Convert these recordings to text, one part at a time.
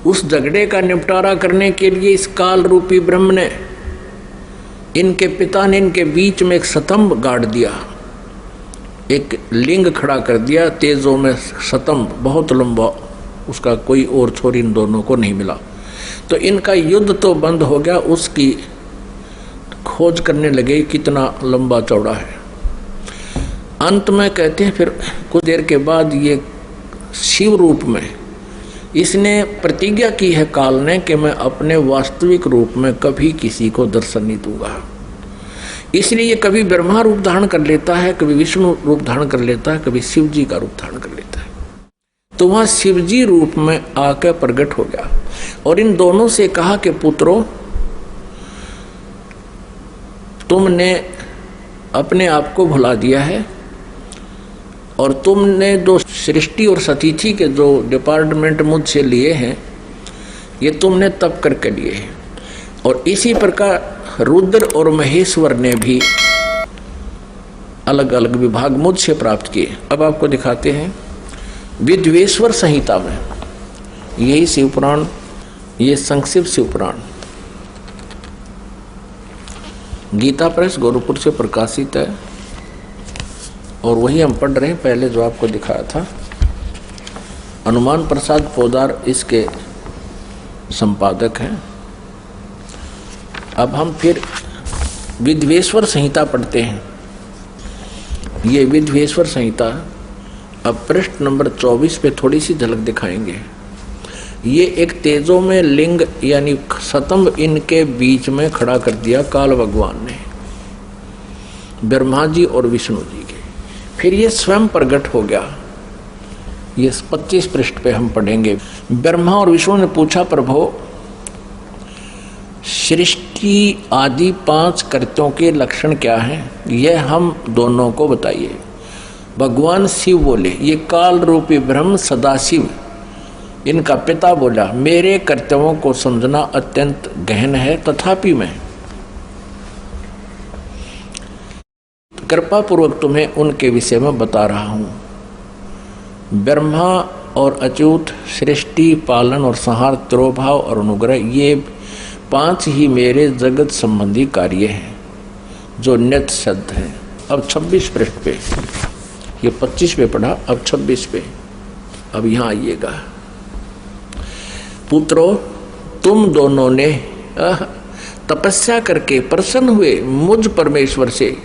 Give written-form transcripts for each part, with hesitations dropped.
उस झगड़े का निपटारा करने के लिए इस काल रूपी ब्रह्म ने, इनके पिता ने इनके बीच में एक स्तंभ गाड़ दिया, एक लिंग खड़ा कर दिया तेजों में स्तंभ, बहुत लंबा, उसका कोई और छोर इन दोनों को नहीं मिला। तो इनका युद्ध तो बंद हो गया, उसकी खोज करने लगे कितना लंबा चौड़ा है। अंत में कहते हैं फिर कुछ देर के बाद ये शिव रूप में इसने प्रतिज्ञा की है काल ने कि मैं अपने वास्तविक रूप में कभी किसी को दर्शन नहीं दूंगा। इसलिए ये कभी ब्रह्मा रूप धारण कर लेता है, कभी विष्णु रूप धारण कर लेता है, कभी शिव जी का रूप धारण कर लेता है। तो वहां शिव जी रूप में आकर प्रकट हो गया और इन दोनों से कहा कि पुत्रों, तुमने अपने आप को भुला दिया है और तुमने जो सृष्टि और सतिथि के जो डिपार्टमेंट मुझसे लिए हैं ये तुमने तप करके लिए हैं। और इसी प्रकार रुद्र और महेश्वर ने भी अलग अलग विभाग मुझसे प्राप्त किए। अब आपको दिखाते हैं विद्वेश्वर संहिता में, यही शिवपुराण, ये संक्षिप्त शिवपुराण गीता प्रेस गोरखपुर से प्रकाशित है और वही हम पढ़ रहे हैं। पहले जो आपको दिखाया था हनुमान प्रसाद पोदार इसके संपादक हैं। अब हम फिर विद्वेश्वर संहिता पढ़ते हैं। ये विद्वेश्वर संहिता अब पृष्ठ नंबर 24 पे थोड़ी सी झलक दिखाएंगे। ये एक तेजों में लिंग यानी स्तंभ इनके बीच में खड़ा कर दिया काल भगवान ने, ब्रह्मा जी और विष्णु जी के। फिर ये स्वयं प्रकट हो गया। ये 25 पृष्ठ पे हम पढ़ेंगे। ब्रह्मा और विष्णु ने पूछा, प्रभु सृष्टि आदि 5 कृत्यों के लक्षण क्या हैं, यह हम दोनों को बताइए। भगवान शिव बोले, ये काल रूपी ब्रह्म सदाशिव इनका पिता बोला, मेरे कर्तव्यों को समझना अत्यंत गहन है, तथापि मैं कृपा पूर्वक तुम्हें उनके विषय में बता रहा हूँ। ब्रह्मा और अच्युत, सृष्टि, पालन और संहार, तिरोभाव और अनुग्रह, ये 5 ही मेरे जगत संबंधी कार्य हैं जो नित्य सिद्ध हैं। अब 26 पृष्ठ पे, ये 25 पे पढ़ा, अब 26 पे। अब यहाँ आइएगा। पुत्रों, तुम दोनों ने तपस्या करके प्रसन्न हुए मुझ परमेश्वर से।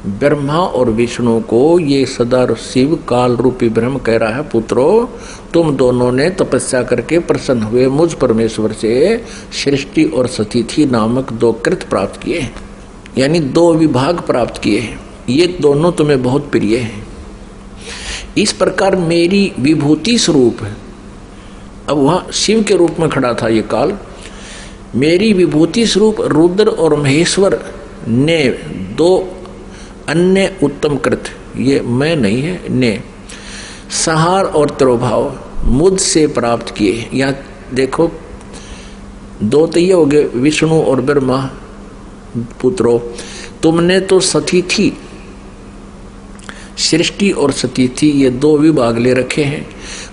ब्रह्मा और विष्णु को ये सदा शिव काल रूपी ब्रह्म कह रहा है, पुत्रों तुम दोनों ने तपस्या करके प्रसन्न हुए मुझ परमेश्वर से सृष्टि और सतिथि नामक 2 कृत प्राप्त किए, यानी 2 विभाग प्राप्त किए हैं। ये दोनों तुम्हें बहुत प्रिय हैं। इस प्रकार मेरी विभूति स्वरूप है। अब वहाँ शिव के रूप में खड़ा था ये काल। मेरी विभूति स्वरूप रुद्र और महेश्वर ने 2 अन्य उत्तम कृत, ये मैं नहीं है, ने संहार और तिरोभाव मुझसे प्राप्त किए। यहाँ देखो 2 तो ये हो गए, विष्णु और ब्रह्मा। पुत्रों, तुमने तो सतिथि, सृष्टि और सतिथि, ये 2 विभाग ले रखे हैं।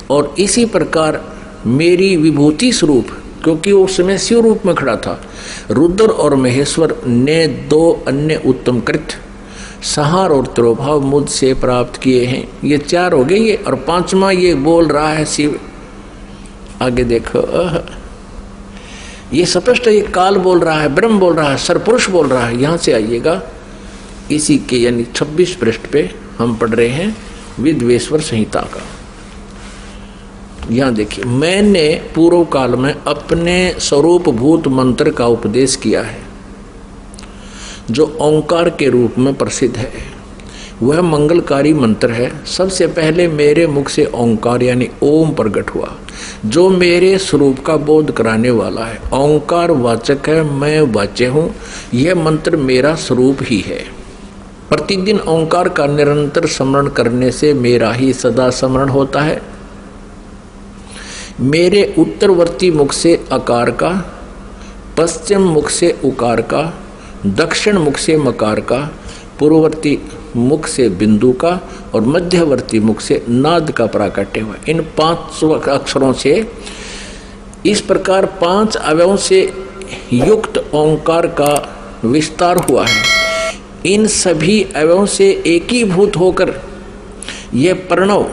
और इसी प्रकार मेरी विभूति स्वरूप, क्योंकि वो उस समय शिव रूप में खड़ा था, रुद्र और महेश्वर ने 2 अन्य उत्तम कृत, संहार और तिरोभाव मुझसे प्राप्त किए हैं। ये 4 हो गए ये, और 5वां ये बोल रहा है शिव। आगे देखो, ये स्पष्ट ये काल बोल रहा है, ब्रह्म बोल रहा है, सरपुरुष बोल रहा है। यहाँ से आइएगा, इसी के यानी 26 पृष्ठ पे हम पढ़ रहे हैं विद्वेश्वर संहिता का। यहाँ देखिए, मैंने पूर्व काल में अपने स्वरूप भूत मंत्र का उपदेश किया है जो ओंकार के रूप में प्रसिद्ध है। वह मंगलकारी मंत्र है। सबसे पहले मेरे मुख से ओंकार यानी ओम प्रकट हुआ, जो मेरे स्वरूप का बोध कराने वाला है। ओंकार वाचक है, मैं वाच्य हूँ। यह मंत्र मेरा स्वरूप ही है। प्रतिदिन ओंकार का निरंतर स्मरण करने से मेरा ही सदा स्मरण होता है। मेरे उत्तरवर्ती मुख से अकार का, पश्चिम मुख से उकार का, दक्षिण मुख से मकार का, पूर्ववर्ती मुख से बिंदु का और मध्यवर्ती मुख से नाद का प्राकट्य हुआ। इन 5 अक्षरों से इस प्रकार 5 अवयवों से युक्त ओंकार का विस्तार हुआ है। इन सभी अवयवों से एकीभूत होकर यह प्रणव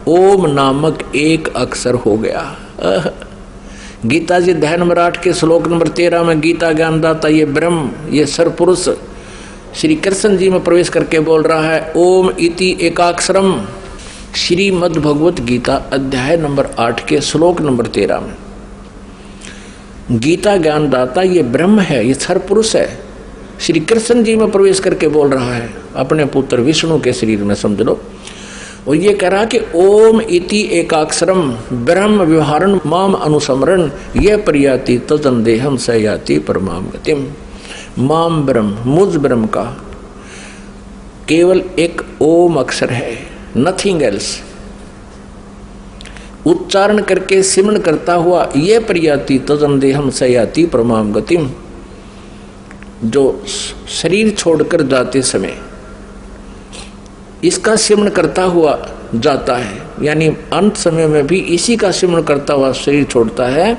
ओम नामक एक अक्षर हो गया। गीता जी अध्याय नंबर 8 के श्लोक नंबर 13 में गीता ज्ञानदाता ये ब्रह्म, ये सरपुरुष श्री कृष्ण जी में प्रवेश करके बोल रहा है ओम इति एकाक्षरम। श्रीमद् भगवत गीता अध्याय नंबर 8 के श्लोक नंबर 13 में गीता ज्ञानदाता ये ब्रह्म है, ये सरपुरुष है, श्री कृष्ण जी में प्रवेश करके बोल रहा है अपने पुत्र विष्णु के शरीर में, समझ लो। और ये कह रहा कि ओम इति एकाक्षरम ब्रह्म व्यवहारन माम अनुसमरण ये प्रयाति तदंदेहम सयाति परमाम गतिम। माम ब्रह्म, मुझ ब्रह्म का केवल एक ओम अक्षर है, नथिंग एल्स। उच्चारण करके सिमरण करता हुआ ये प्रयाति तदंदेहम सयाति परमाम गतिम, जो शरीर छोड़कर जाते समय इसका सिमरण करता हुआ जाता है, यानी अंत समय में भी इसी का सिमरण करता हुआ शरीर छोड़ता है।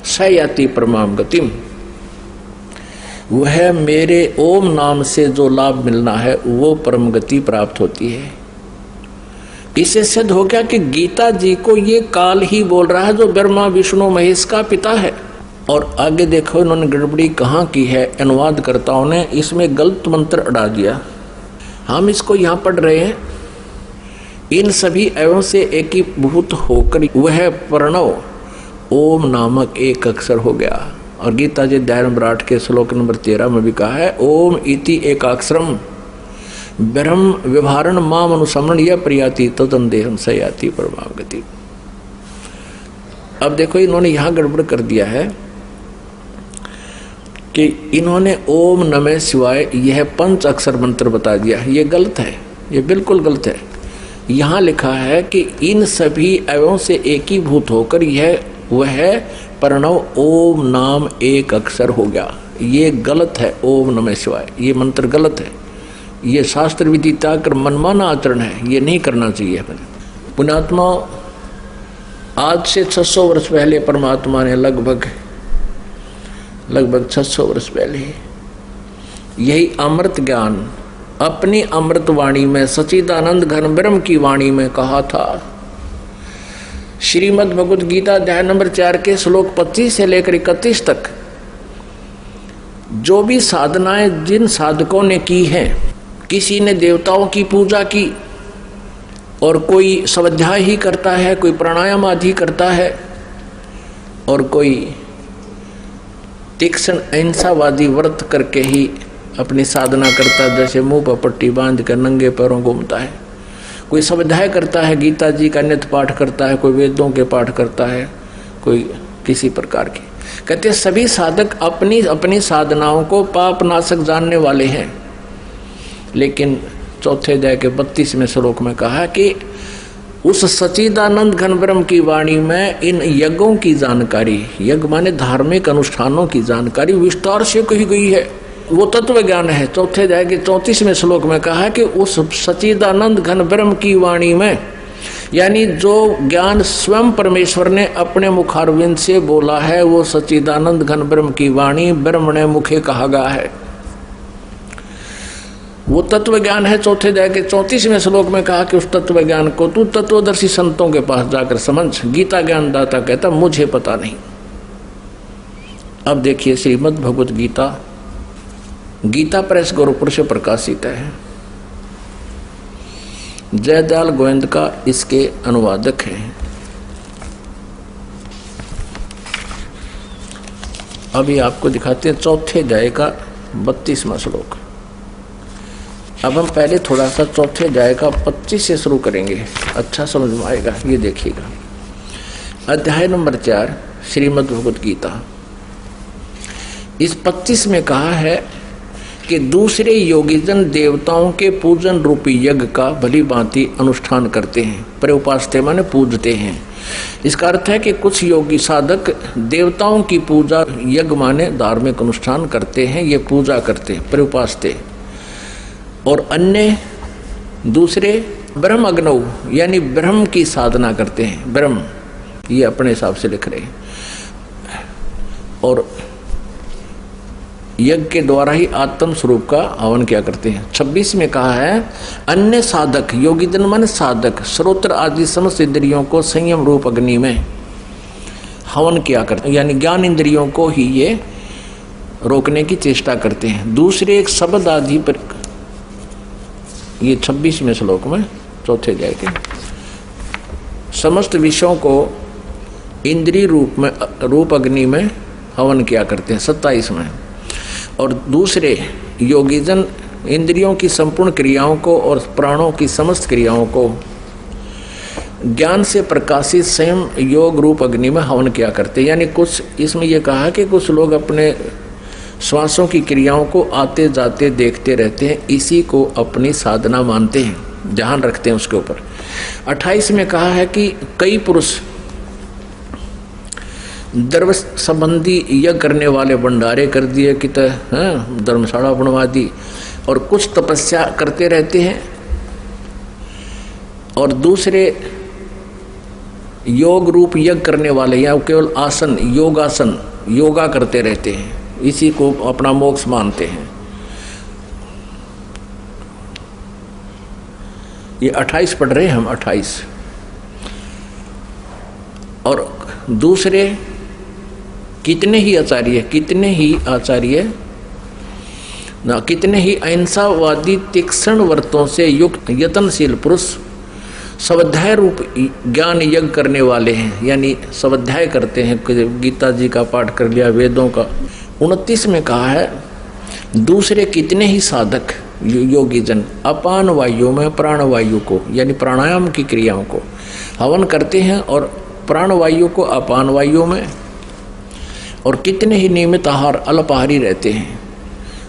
सयाति परमाम गतिम, वह मेरे ओम नाम से जो लाभ मिलना है वो परम गति प्राप्त होती है। इससे सिद्ध हो गया कि गीता जी को ये काल ही बोल रहा है जो ब्रह्मा विष्णु महेश का पिता है। और आगे देखो इन्होंने गड़बड़ी कहाँ की है, अनुवादकर्ताओं ने इसमें गलत मंत्र अड़ा दिया। हम इसको यहाँ पढ़ रहे हैं, इन सभी अवयवों से एकीभूत होकर वह प्रणव ओम नामक एक अक्षर हो गया। और गीता जी अध्याय नंबर 8 के श्लोक नंबर 13 में भी कहा है ओम इति एकाक्षरम ब्रह्म व्यवहारण माम अनुसमरण यह प्रयाति तदंदेहम सयाति परमाम गति। अब देखो इन्होंने यहाँ गड़बड़ कर दिया है कि इन्होंने ओम नमः शिवाय यह 5 अक्षर मंत्र बता दिया। ये गलत है, ये बिल्कुल गलत है। यहाँ लिखा है कि इन सभी अवयवों से एकीभूत होकर यह वह प्रणव ओम नाम एक अक्षर हो गया। ये गलत है, ओम नमः शिवाय ये मंत्र गलत है। ये शास्त्र विधि त्याग कर मनमाना आचरण है, ये नहीं करना चाहिए हमें। पुण्यात्मा, आज से 600 वर्ष पहले परमात्मा ने लगभग 600 वर्ष पहले यही अमृत ज्ञान अपनी अमृत वाणी में सच्चिदानंद घन ब्रह्म की वाणी में कहा था। श्रीमद् भगवत गीता अध्याय नंबर 4 के श्लोक 25 से लेकर 31 तक जो भी साधनाएं जिन साधकों ने की हैं, किसी ने देवताओं की पूजा की और कोई स्वाध्याय ही करता है, कोई प्राणायाम आदि करता है और कोई तीक्ष्ण अहिंसावादी व्रत करके ही अपनी साधना करता है, जैसे मुंह पर पट्टी बांध कर नंगे पैरों घूमता है। कोई स्वाध्याय करता है, गीता जी का नित्य पाठ करता है, कोई वेदों के पाठ करता है, कोई किसी प्रकार की। कहते सभी साधक अपनी अपनी साधनाओं को पाप नाशक जानने वाले हैं। लेकिन चौथे अध्याय के 32वें श्लोक में कहा कि उस सच्चिदानंद घन ब्रह्म की वाणी में इन यज्ञों की जानकारी, यज्ञ माने धार्मिक अनुष्ठानों की जानकारी विस्तार से कही गई है। वो तत्व ज्ञान है। चौथे अध्याय के 34वें श्लोक में कहा है कि उस सच्चिदानंद घन ब्रह्म की वाणी में, यानी जो ज्ञान स्वयं परमेश्वर ने अपने मुखारविंद से बोला है, वो सच्चिदानंद घन ब्रह्म की वाणी ब्रह्म ने मुखे कहा गया है, वो तत्व ज्ञान है। चौथे अध्याय के 34वें श्लोक में कहा कि उस तत्व ज्ञान को तू तत्वदर्शी संतों के पास जाकर समझ। गीता ज्ञानदाता कहता मुझे पता नहीं। अब देखिए श्रीमद् भगवत गीता, गीता प्रेस गोरखपुर से प्रकाशित है। जयदयाल गोविंद का इसके अनुवादक है। अभी आपको दिखाते हैं चौथे अध्याय का 32वां श्लोक। अब हम पहले थोड़ा सा चौथे अध्याय का 25 से शुरू करेंगे, अच्छा समझ में आएगा। ये देखिएगा, अध्याय नंबर 4 श्रीमद् भगवत गीता। इस 25 में कहा है कि दूसरे योगीजन देवताओं के पूजन रूपी यज्ञ का भली भांति अनुष्ठान करते हैं। प्रउपास्ते माने पूजते हैं। इसका अर्थ है कि कुछ योगी साधक देवताओं की पूजा, यज्ञ माने धार्मिक अनुष्ठान करते हैं, ये पूजा करते हैं प्रउपास्ते। और अन्य दूसरे ब्रह्म अग्नौ यानी ब्रह्म की साधना करते हैं। ब्रह्म ये अपने हिसाब से लिख रहे हैं। और यज्ञ के द्वारा ही आत्म स्वरूप का हवन किया करते हैं। 26 में कहा है अन्य साधक, योगी जन मन साधक श्रोत्र आदि समस्त इंद्रियों को संयम रूप अग्नि में हवन किया करते हैं, यानी ज्ञान इंद्रियों को ही ये रोकने की चेष्टा करते हैं। दूसरे एक शब्द आदि पर, ये 26वें श्लोक में चौथे अध्याय के, समस्त विषयों को इंद्रिय रूप अग्नि में हवन किया करते हैं 27 में। और दूसरे योगीजन इंद्रियों की संपूर्ण क्रियाओं को और प्राणों की समस्त क्रियाओं को ज्ञान से प्रकाशित स्वयं योग रूप अग्नि में हवन किया करते हैं। यानी कुछ इसमें यह कहा कि कुछ लोग अपने श्वासों की क्रियाओं को आते जाते देखते रहते हैं, इसी को अपनी साधना मानते हैं, ध्यान रखते हैं उसके ऊपर। 28 में कहा है कि कई पुरुष धर्म संबंधी यज्ञ करने वाले भंडारे कर दिए कि धर्मशाला बनवा दी, और कुछ तपस्या करते रहते हैं, और दूसरे योग रूप यज्ञ करने वाले या केवल आसन योगासन योगा करते रहते हैं, इसी को अपना मोक्ष मानते हैं। ये 28 पढ़ रहे हैं हम, 28। और दूसरे कितने ही आचार्य ना कितने ही अहिंसावादी तीक्ष्ण व्रतों से युक्त यत्नशील पुरुष स्वाध्याय रूप ज्ञान यज्ञ करने वाले हैं, यानी स्वाध्याय करते हैं, गीता जी का पाठ कर लिया, वेदों का। 29 में कहा है दूसरे कितने ही साधक योगी जन अपान वायु में प्राण वायु को, यानी प्राणायाम की क्रियाओं को हवन करते हैं, और प्राण वायु को अपान वायु में, और कितने ही नियमित आहार अल्पाहारी रहते हैं।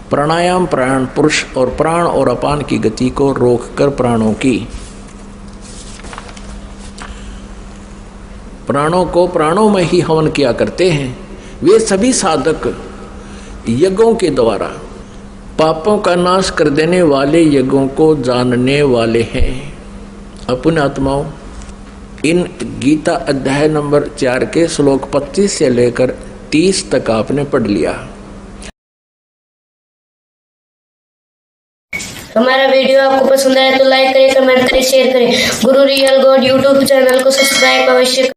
प्राणायाम प्राण पुरुष और प्राण और अपान की गति को रोककर प्राणों को प्राणों में ही हवन किया करते हैं। वे सभी साधक यज्ञों के द्वारा पापों का नाश कर देने वाले यज्ञों को जानने वाले हैं। अपने आत्माओं, इन गीता अध्याय नंबर 4 के श्लोक 25 से लेकर 30 तक आपने पढ़ लिया। हमारा वीडियो आपको पसंद आया तो लाइक करें, कमेंट करें, शेयर करें। गुरु रियल गॉड यूट्यूब चैनल को सब्सक्राइब अवश्य